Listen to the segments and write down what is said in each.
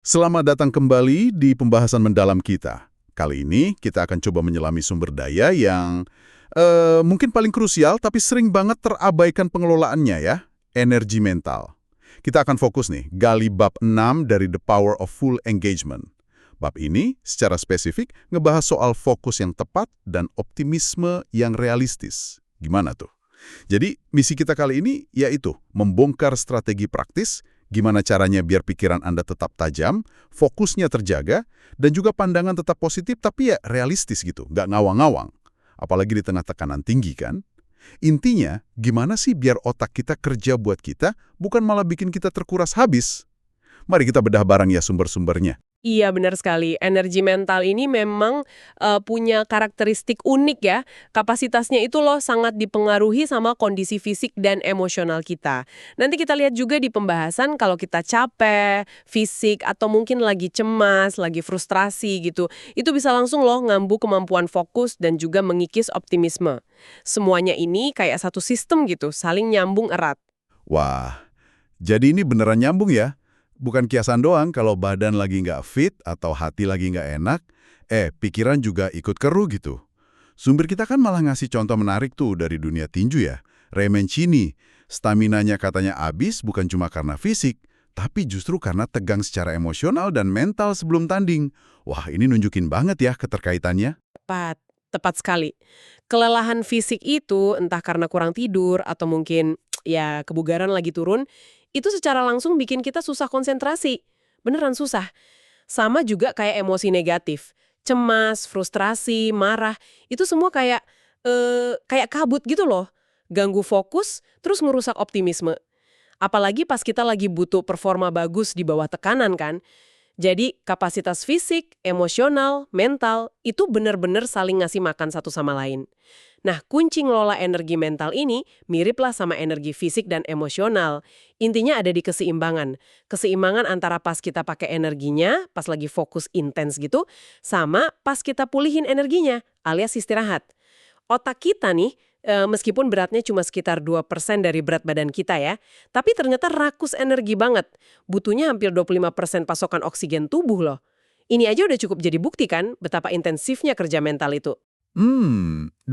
Selamat datang kembali di pembahasan mendalam kita. Kali ini kita akan coba menyelami sumber daya yang mungkin paling krusial tapi sering banget terabaikan pengelolaannya ya, energi mental. Kita akan fokus nih, gali bab 6 dari The Power of Full Engagement. Bab ini secara spesifik ngebahas soal fokus yang tepat dan optimisme yang realistis. Gimana tuh? Jadi, misi kita kali ini yaitu membongkar strategi praktis, gimana caranya biar pikiran Anda tetap tajam, fokusnya terjaga, dan juga pandangan tetap positif tapi ya realistis gitu, nggak ngawang-ngawang. Apalagi di tengah tekanan tinggi kan? Intinya, gimana sih biar otak kita kerja buat kita, bukan malah bikin kita terkuras habis? Mari kita bedah bareng ya sumber-sumbernya. Iya, benar sekali. Energi mental ini memang punya karakteristik unik ya. Kapasitasnya itu loh sangat dipengaruhi sama kondisi fisik dan emosional kita. Nanti kita lihat juga di pembahasan kalau kita capek, fisik, atau mungkin lagi cemas, lagi frustrasi gitu. Itu bisa langsung loh ngambu kemampuan fokus dan juga mengikis optimisme. Semuanya ini kayak satu sistem gitu, saling nyambung erat. Wah, jadi ini beneran nyambung ya? Bukan kiasan doang kalau badan lagi nggak fit atau hati lagi nggak enak, pikiran juga ikut keruh gitu. Sumber kita kan malah ngasih contoh menarik tuh dari dunia tinju ya. Ray Mancini, staminanya katanya habis bukan cuma karena fisik, tapi justru karena tegang secara emosional dan mental sebelum tanding. Wah, ini nunjukin banget ya keterkaitannya. Tepat, tepat sekali. Kelelahan fisik itu entah karena kurang tidur atau mungkin ya kebugaran lagi turun, itu secara langsung bikin kita susah konsentrasi. Beneran susah. Sama juga kayak emosi negatif. Cemas, frustrasi, marah, itu semua kayak kabut gitu loh. Ganggu fokus, terus ngerusak optimisme. Apalagi pas kita lagi butuh performa bagus di bawah tekanan kan. Jadi kapasitas fisik, emosional, mental itu benar-benar saling ngasih makan satu sama lain. Nah, kunci ngelola energi mental ini miriplah sama energi fisik dan emosional. Intinya ada di keseimbangan. Keseimbangan antara pas kita pakai energinya, pas lagi fokus intens gitu, sama pas kita pulihin energinya, alias istirahat. Otak kita nih, meskipun beratnya cuma sekitar 2% dari berat badan kita ya, tapi ternyata rakus energi banget. Butuhnya hampir 25% pasokan oksigen tubuh loh. Ini aja udah cukup jadi bukti kan betapa intensifnya kerja mental itu. 25%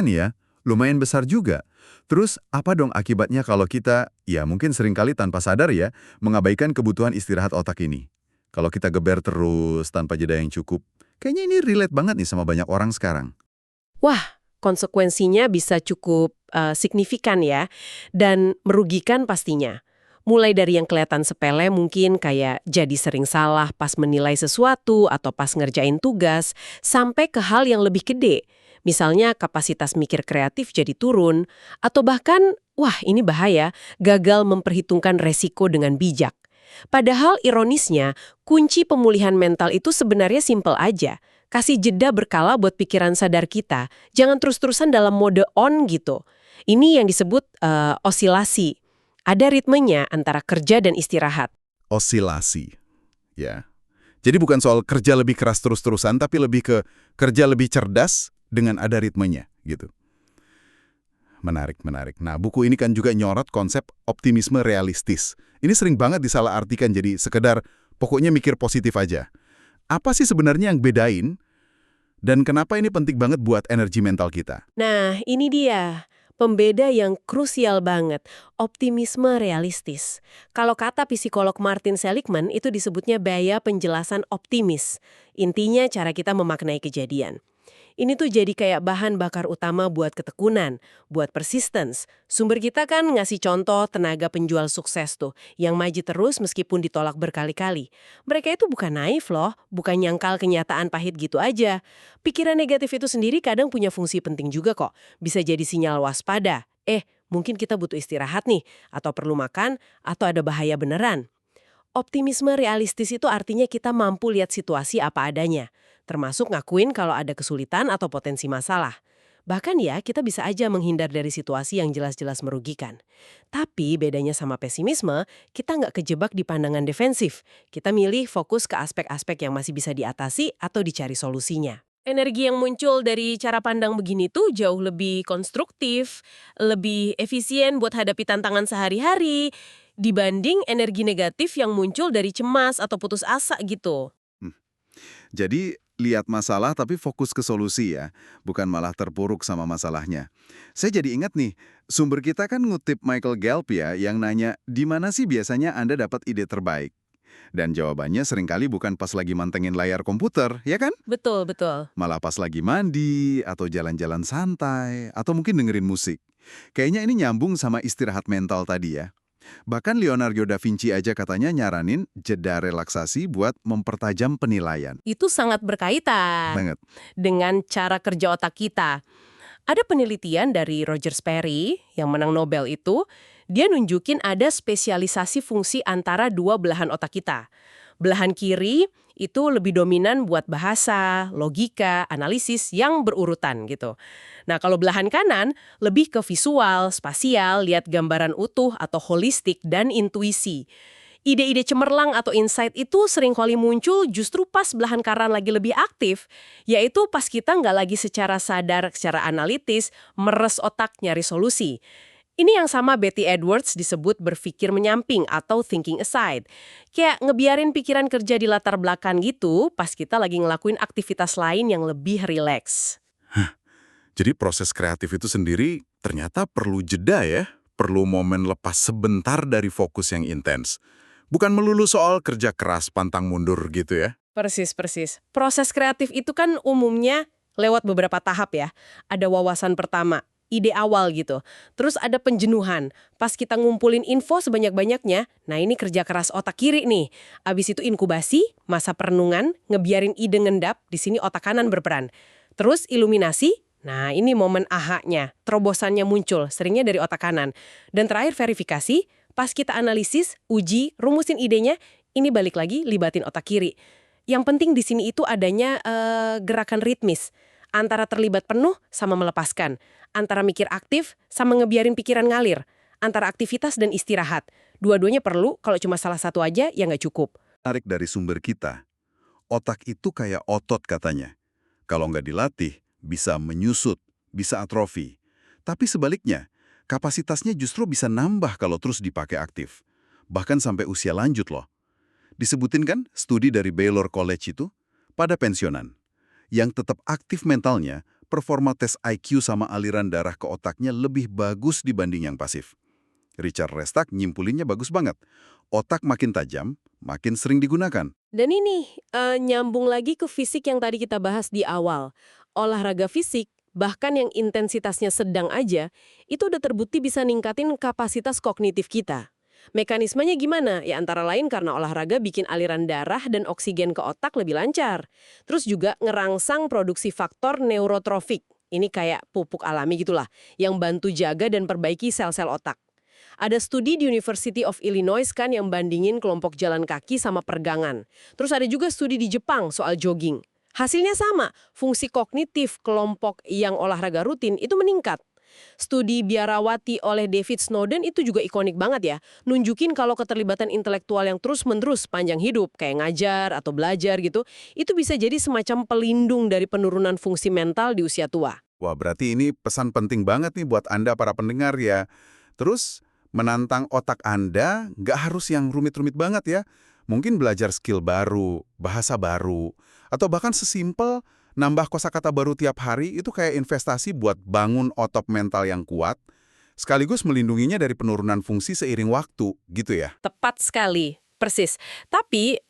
ya? Lumayan besar juga. Terus apa dong akibatnya kalau kita, ya mungkin seringkali tanpa sadar ya, mengabaikan kebutuhan istirahat otak ini? Kalau kita geber terus tanpa jeda yang cukup, kayaknya ini relate banget nih sama banyak orang sekarang. Wah, konsekuensinya bisa cukup signifikan ya, dan merugikan pastinya. Mulai dari yang kelihatan sepele mungkin kayak jadi sering salah pas menilai sesuatu atau pas ngerjain tugas, sampai ke hal yang lebih gede. Misalnya kapasitas mikir kreatif jadi turun, atau bahkan, wah ini bahaya, gagal memperhitungkan resiko dengan bijak. Padahal ironisnya, kunci pemulihan mental itu sebenarnya simpel aja. Kasih jeda berkala buat pikiran sadar kita. Jangan terus-terusan dalam mode on gitu. Ini yang disebut osilasi. Ada ritmenya antara kerja dan istirahat. Osilasi, ya. Jadi bukan soal kerja lebih keras terus-terusan, tapi lebih ke kerja lebih cerdas dengan ada ritmenya, gitu. Menarik, menarik. Nah, buku ini kan juga nyorot konsep optimisme realistis. Ini sering banget disalahartikan jadi sekedar pokoknya mikir positif aja. Apa sih sebenarnya yang bedain dan kenapa ini penting banget buat energi mental kita? Nah, ini dia. Pembeda yang krusial banget, optimisme realistis. Kalau kata psikolog Martin Seligman itu disebutnya biaya penjelasan optimis. Intinya cara kita memaknai kejadian. Ini tuh jadi kayak bahan bakar utama buat ketekunan, buat persistence. Sumber kita kan ngasih contoh tenaga penjual sukses tuh, yang maju terus meskipun ditolak berkali-kali. Mereka itu bukan naif loh, bukan nyangkal kenyataan pahit gitu aja. Pikiran negatif itu sendiri kadang punya fungsi penting juga kok. Bisa jadi sinyal waspada. Mungkin kita butuh istirahat nih, atau perlu makan, atau ada bahaya beneran. Optimisme realistis itu artinya kita mampu lihat situasi apa adanya, termasuk ngakuin kalau ada kesulitan atau potensi masalah. Bahkan ya, kita bisa aja menghindar dari situasi yang jelas-jelas merugikan. Tapi bedanya sama pesimisme, kita nggak kejebak di pandangan defensif. Kita milih fokus ke aspek-aspek yang masih bisa diatasi atau dicari solusinya. Energi yang muncul dari cara pandang begini tuh jauh lebih konstruktif, lebih efisien buat hadapi tantangan sehari-hari. dibanding energi negatif yang muncul dari cemas atau putus asa gitu. Jadi, lihat masalah tapi fokus ke solusi ya, bukan malah terpuruk sama masalahnya. Saya jadi ingat nih, sumber kita kan ngutip Michael Gelb ya, yang nanya, di mana sih biasanya Anda dapat ide terbaik? Dan jawabannya seringkali bukan pas lagi mantengin layar komputer, ya kan? Betul, betul. Malah pas lagi mandi, atau jalan-jalan santai, atau mungkin dengerin musik. Kayaknya ini nyambung sama istirahat mental tadi ya. Bahkan Leonardo da Vinci aja katanya nyaranin jeda relaksasi buat mempertajam penilaian. Itu sangat berkaitan Banget. dengan cara kerja otak kita. Ada penelitian dari Roger Sperry yang menang Nobel itu, dia nunjukin ada spesialisasi fungsi antara dua belahan otak kita. Belahan kiri itu lebih dominan buat bahasa, logika, analisis yang berurutan gitu. Nah, kalau belahan kanan lebih ke visual, spasial, lihat gambaran utuh atau holistik dan intuisi. Ide-ide cemerlang atau insight itu sering kali muncul justru pas belahan kanan lagi lebih aktif, yaitu pas kita nggak lagi secara sadar, secara analitis, meres otak nyari solusi. Ini yang sama Betty Edwards disebut berpikir menyamping atau thinking aside. Kayak ngebiarin pikiran kerja di latar belakang gitu pas kita lagi ngelakuin aktivitas lain yang lebih rileks. Jadi proses kreatif itu sendiri ternyata perlu jeda ya, perlu momen lepas sebentar dari fokus yang intens. Bukan melulu soal kerja keras pantang mundur gitu ya. Persis. Proses kreatif itu kan umumnya lewat beberapa tahap ya. Ada wawasan pertama, ide awal gitu. Terus ada penjenuhan. Pas kita ngumpulin info sebanyak-banyaknya, nah ini kerja keras otak kiri nih. Abis itu inkubasi, masa perenungan, ngebiarin ide ngendap, di sini otak kanan berperan. Terus iluminasi, nah ini momen aha-nya, terobosannya muncul, seringnya dari otak kanan. Dan terakhir verifikasi, pas kita analisis, uji, rumusin idenya, ini balik lagi libatin otak kiri. Yang penting di sini itu adanya gerakan ritmis. Antara terlibat penuh sama melepaskan. Antara mikir aktif sama ngebiarin pikiran ngalir. Antara aktivitas dan istirahat. Dua-duanya perlu, kalau cuma salah satu aja ya nggak cukup. Tarik dari sumber kita. Otak itu kayak otot katanya. Kalau nggak dilatih, bisa menyusut, bisa atrofi. Tapi sebaliknya, kapasitasnya justru bisa nambah kalau terus dipakai aktif. Bahkan sampai usia lanjut loh. Disebutin kan studi dari Baylor College itu, pada pensiunan. Yang tetap aktif mentalnya, performa tes IQ sama aliran darah ke otaknya lebih bagus dibanding yang pasif. Richard Restak nyimpulinnya bagus banget. Otak makin tajam, makin sering digunakan. Dan ini nyambung lagi ke fisik yang tadi kita bahas di awal. Olahraga fisik, bahkan yang intensitasnya sedang aja, itu udah terbukti bisa ningkatin kapasitas kognitif kita. Mekanismenya gimana? Ya antara lain karena olahraga bikin aliran darah dan oksigen ke otak lebih lancar. Terus juga ngerangsang produksi faktor neurotrofik. Ini kayak pupuk alami gitulah, yang bantu jaga dan perbaiki sel-sel otak. Ada studi di University of Illinois kan yang bandingin kelompok jalan kaki sama pergangan. Terus ada juga studi di Jepang soal jogging. Hasilnya sama, fungsi kognitif kelompok yang olahraga rutin itu meningkat. Studi biarawati oleh David Snowden itu juga ikonik banget ya. Nunjukin kalau keterlibatan intelektual yang terus-menerus panjang hidup, kayak ngajar atau belajar gitu, itu bisa jadi semacam pelindung dari penurunan fungsi mental di usia tua. Wah, berarti ini pesan penting banget nih buat Anda para pendengar ya. Terus, menantang otak Anda nggak harus yang rumit-rumit banget ya. Mungkin belajar skill baru, bahasa baru, atau bahkan sesimpel nambah kosakata baru tiap hari itu kayak investasi buat bangun otot mental yang kuat, sekaligus melindunginya dari penurunan fungsi seiring waktu, gitu ya. Tepat sekali. Persis. Tapi,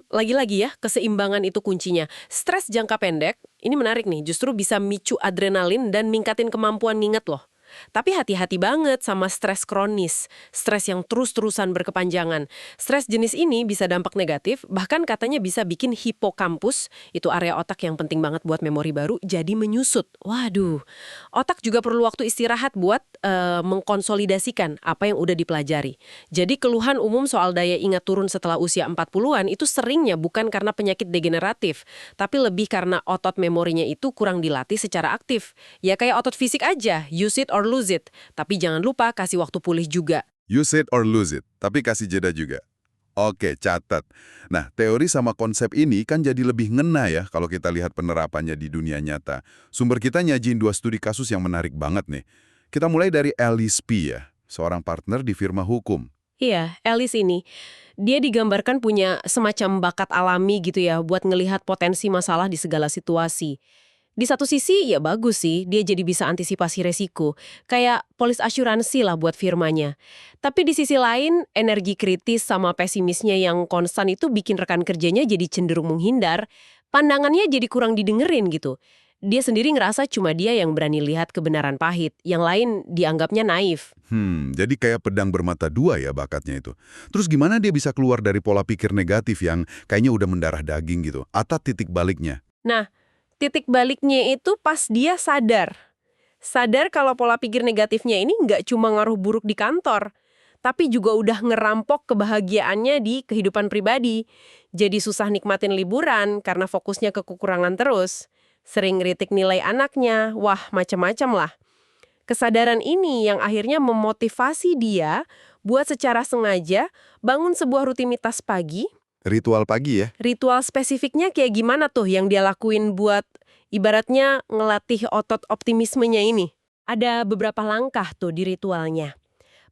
lagi-lagi ya, keseimbangan itu kuncinya. Stres jangka pendek, ini menarik nih, justru bisa micu adrenalin dan ningkatin kemampuan nginget loh. Tapi hati-hati banget sama stres kronis, stres yang terus-terusan berkepanjangan. Stres jenis ini bisa dampak negatif, bahkan katanya bisa bikin hipokampus, itu area otak yang penting banget buat memori baru, jadi menyusut. Waduh, otak juga perlu waktu istirahat buat mengkonsolidasikan apa yang udah dipelajari. Jadi keluhan umum soal daya ingat turun setelah usia 40-an itu seringnya bukan karena penyakit degeneratif, tapi lebih karena otot memorinya itu kurang dilatih secara aktif. Ya kayak otot fisik aja, use it or lose it. Tapi jangan lupa kasih waktu pulih juga. Use it or lose it, tapi kasih jeda juga. Oke, catat. Nah, teori sama konsep ini kan jadi lebih ngena ya kalau kita lihat penerapannya di dunia nyata. Sumber kita nyajin 2 studi kasus yang menarik banget nih. Kita mulai dari Alice P ya, seorang partner di firma hukum. Iya, Alice ini, dia digambarkan punya semacam bakat alami gitu ya, buat ngelihat potensi masalah di segala situasi. Di satu sisi, ya bagus sih, dia jadi bisa antisipasi resiko. Kayak polis asuransi lah buat firmanya. Tapi di sisi lain, energi kritis sama pesimisnya yang konstan itu bikin rekan kerjanya jadi cenderung menghindar. Pandangannya jadi kurang didengerin gitu. Dia sendiri ngerasa cuma dia yang berani lihat kebenaran pahit. Yang lain dianggapnya naif. Jadi kayak pedang bermata dua ya bakatnya itu. Terus gimana dia bisa keluar dari pola pikir negatif yang kayaknya udah mendarah daging gitu? Atau titik baliknya? Nah, titik baliknya itu pas dia sadar. Sadar kalau pola pikir negatifnya ini nggak cuma ngaruh buruk di kantor, tapi juga udah ngerampok kebahagiaannya di kehidupan pribadi. Jadi susah nikmatin liburan karena fokusnya ke kekurangan terus. Sering ngeritik nilai anaknya, wah macam-macam lah. Kesadaran ini yang akhirnya memotivasi dia buat secara sengaja bangun sebuah rutinitas pagi. Ritual pagi ya? Ritual spesifiknya kayak gimana tuh yang dia lakuin buat ibaratnya ngelatih otot optimismenya ini? Ada beberapa langkah tuh di ritualnya.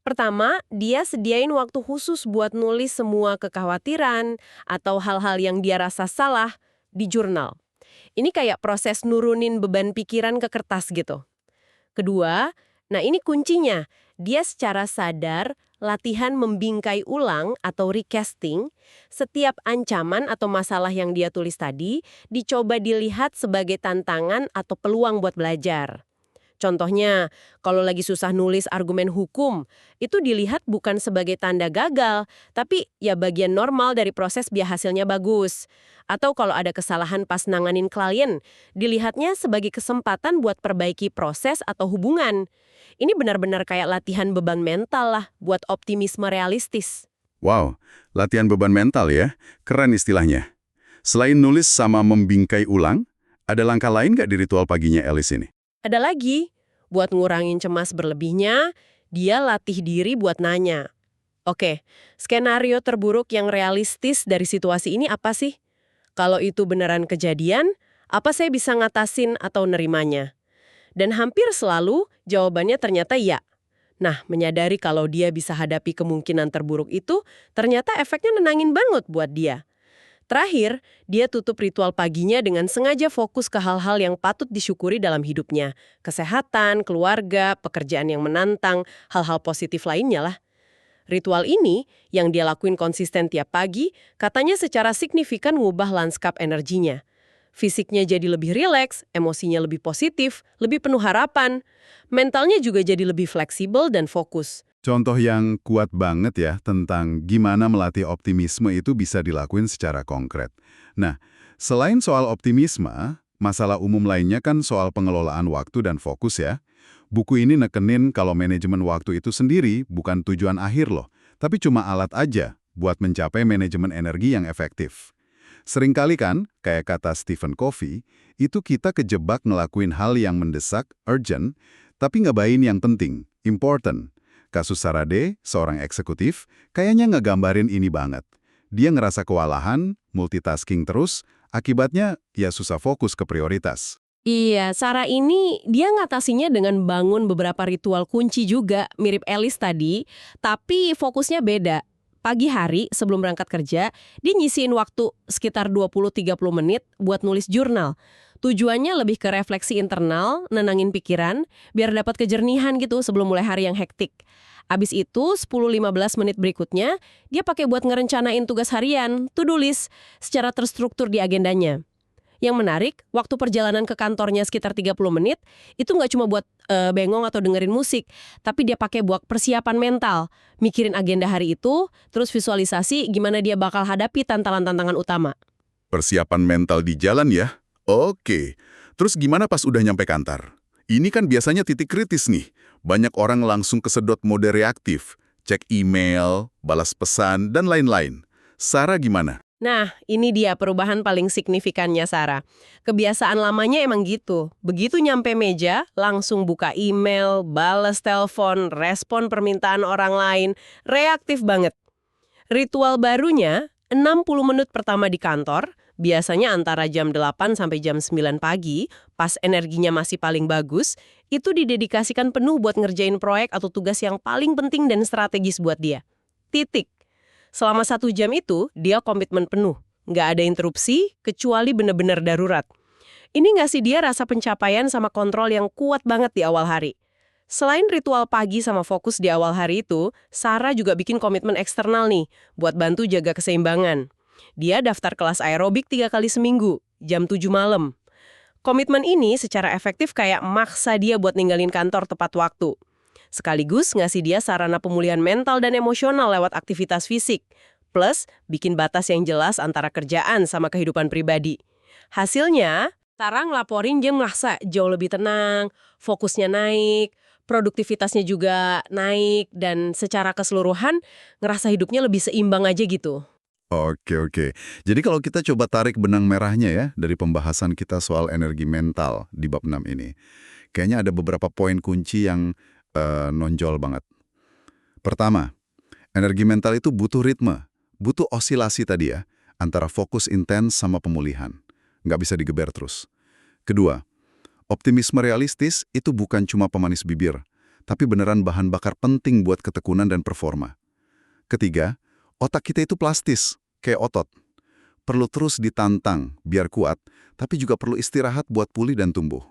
Pertama, dia sediain waktu khusus buat nulis semua kekhawatiran atau hal-hal yang dia rasa salah di jurnal. Ini kayak proses nurunin beban pikiran ke kertas gitu. Kedua, nah ini kuncinya, dia secara sadar latihan membingkai ulang atau recasting, setiap ancaman atau masalah yang dia tulis tadi dicoba dilihat sebagai tantangan atau peluang buat belajar. Contohnya, kalau lagi susah nulis argumen hukum, itu dilihat bukan sebagai tanda gagal, tapi ya bagian normal dari proses biar hasilnya bagus. Atau kalau ada kesalahan pas nanganin klien, dilihatnya sebagai kesempatan buat perbaiki proses atau hubungan. Ini benar-benar kayak latihan beban mental lah buat optimisme realistis. Wow, latihan beban mental ya? Keren istilahnya. Selain nulis sama membingkai ulang, ada langkah lain nggak di ritual paginya Alice ini? Ada lagi, buat ngurangin cemas berlebihnya, dia latih diri buat nanya. Oke, skenario terburuk yang realistis dari situasi ini apa sih? Kalau itu beneran kejadian, apa saya bisa ngatasin atau nerimanya? Dan hampir selalu jawabannya ternyata iya. Nah, menyadari kalau dia bisa hadapi kemungkinan terburuk itu, ternyata efeknya nenangin banget buat dia. Terakhir, dia tutup ritual paginya dengan sengaja fokus ke hal-hal yang patut disyukuri dalam hidupnya. Kesehatan, keluarga, pekerjaan yang menantang, hal-hal positif lainnya lah. Ritual ini, yang dia lakuin konsisten tiap pagi, katanya secara signifikan ngubah lanskap energinya. Fisiknya jadi lebih rileks, emosinya lebih positif, lebih penuh harapan. Mentalnya juga jadi lebih fleksibel dan fokus. Contoh yang kuat banget ya tentang gimana melatih optimisme itu bisa dilakuin secara konkret. Nah, selain soal optimisme, masalah umum lainnya kan soal pengelolaan waktu dan fokus ya. Buku ini nekenin kalau manajemen waktu itu sendiri bukan tujuan akhir loh, tapi cuma alat aja buat mencapai manajemen energi yang efektif. Seringkali kan, kayak kata Stephen Covey, itu kita kejebak ngelakuin hal yang mendesak, urgent, tapi ngebain yang penting, important. Kasus Sarade, seorang eksekutif, kayaknya ngegambarin ini banget. Dia ngerasa kewalahan, multitasking terus, akibatnya ya susah fokus ke prioritas. Iya, Sarah ini dia ngatasinya dengan bangun beberapa ritual kunci juga, mirip Alice tadi, tapi fokusnya beda. Pagi hari sebelum berangkat kerja, dia nyisiin waktu sekitar 20-30 menit buat nulis jurnal. Tujuannya lebih ke refleksi internal, nenangin pikiran, biar dapat kejernihan gitu sebelum mulai hari yang hektik. Abis itu, 10-15 menit berikutnya, dia pakai buat ngerencanain tugas harian, to-do list, secara terstruktur di agendanya. Yang menarik, waktu perjalanan ke kantornya sekitar 30 menit, itu nggak cuma buat bengong atau dengerin musik, tapi dia pakai buat persiapan mental, mikirin agenda hari itu, terus visualisasi gimana dia bakal hadapi tantangan-tantangan utama. Persiapan mental di jalan ya? Oke. Terus gimana pas udah nyampe kantor? Ini kan biasanya titik kritis nih. Banyak orang langsung kesedot mode reaktif, cek email, balas pesan, dan lain-lain. Sarah gimana? Nah, ini dia perubahan paling signifikannya Sarah. Kebiasaan lamanya emang gitu. Begitu nyampe meja, langsung buka email, balas telepon, respon permintaan orang lain, reaktif banget. Ritual barunya, 60 menit pertama di kantor, biasanya antara jam 8 sampai jam 9 pagi, pas energinya masih paling bagus, itu didedikasikan penuh buat ngerjain proyek atau tugas yang paling penting dan strategis buat dia. titik. Selama 1 jam itu, dia komitmen penuh. Nggak ada interupsi, kecuali benar-benar darurat. Ini ngasih dia rasa pencapaian sama kontrol yang kuat banget di awal hari. Selain ritual pagi sama fokus di awal hari itu, Sarah juga bikin komitmen eksternal nih, buat bantu jaga keseimbangan. Dia daftar kelas aerobik 3 kali seminggu, jam 7 malam. Komitmen ini secara efektif kayak maksa dia buat ninggalin kantor tepat waktu. Sekaligus ngasih dia sarana pemulihan mental dan emosional lewat aktivitas fisik. Plus, bikin batas yang jelas antara kerjaan sama kehidupan pribadi. Hasilnya, Sarah ngelaporin dia merasa jauh lebih tenang, fokusnya naik, produktivitasnya juga naik, dan secara keseluruhan ngerasa hidupnya lebih seimbang aja gitu. Oke. Jadi kalau kita coba tarik benang merahnya ya, dari pembahasan kita soal energi mental di bab 6 ini, kayaknya ada beberapa poin kunci yang nonjol banget. Pertama, energi mental itu butuh ritme, butuh osilasi tadi ya, antara fokus intens sama pemulihan. Nggak bisa digeber terus. Kedua, optimisme realistis itu bukan cuma pemanis bibir, tapi beneran bahan bakar penting buat ketekunan dan performa. Ketiga, otak kita itu plastis, kayak otot. Perlu terus ditantang, biar kuat, tapi juga perlu istirahat buat pulih dan tumbuh.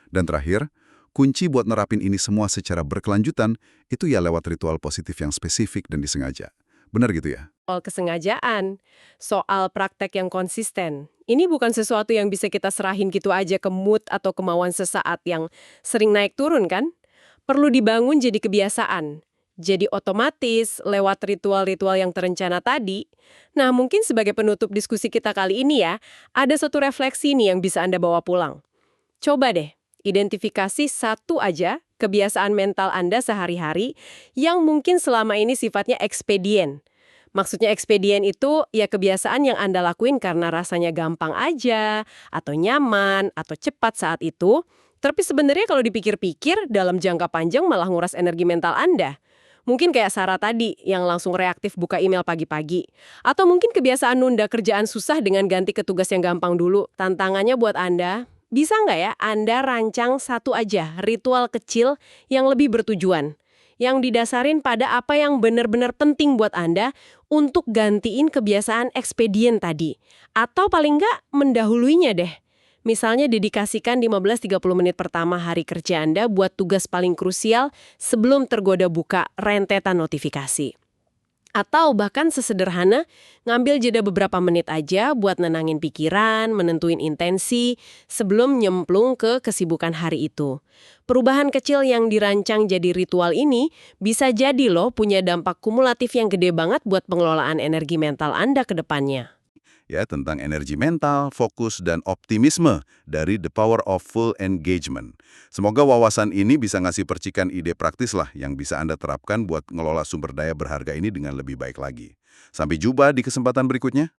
Dan terakhir, kunci buat nerapin ini semua secara berkelanjutan, itu ya lewat ritual positif yang spesifik dan disengaja. Benar gitu ya? Soal kesengajaan, soal praktek yang konsisten. Ini bukan sesuatu yang bisa kita serahin gitu aja ke mood atau kemauan sesaat yang sering naik turun kan? Perlu dibangun jadi kebiasaan. Jadi otomatis lewat ritual-ritual yang terencana tadi. Nah, mungkin sebagai penutup diskusi kita kali ini ya, ada satu refleksi nih yang bisa Anda bawa pulang. Coba deh, identifikasi satu aja kebiasaan mental Anda sehari-hari yang mungkin selama ini sifatnya ekspedien. Maksudnya ekspedien itu ya kebiasaan yang Anda lakuin karena rasanya gampang aja, atau nyaman, atau cepat saat itu. Tapi sebenarnya kalau dipikir-pikir, dalam jangka panjang malah nguras energi mental Anda. Mungkin kayak Sarah tadi, yang langsung reaktif buka email pagi-pagi. Atau mungkin kebiasaan nunda kerjaan susah dengan ganti ke tugas yang gampang dulu. Tantangannya buat Anda, bisa nggak ya Anda rancang satu aja ritual kecil yang lebih bertujuan? Yang didasarin pada apa yang benar-benar penting buat Anda untuk gantiin kebiasaan ekspedien tadi. Atau paling nggak mendahuluinya deh. Misalnya dedikasikan 15-30 menit pertama hari kerja Anda buat tugas paling krusial sebelum tergoda buka rentetan notifikasi. Atau bahkan sesederhana, ngambil jeda beberapa menit aja buat nenangin pikiran, menentuin intensi, sebelum nyemplung ke kesibukan hari itu. Perubahan kecil yang dirancang jadi ritual ini bisa jadi loh punya dampak kumulatif yang gede banget buat pengelolaan energi mental Anda ke depannya. Ya, tentang energi mental, fokus, dan optimisme dari The Power of Full Engagement. Semoga wawasan ini bisa ngasih percikan ide praktis lah yang bisa Anda terapkan buat ngelola sumber daya berharga ini dengan lebih baik lagi. Sampai jumpa di kesempatan berikutnya.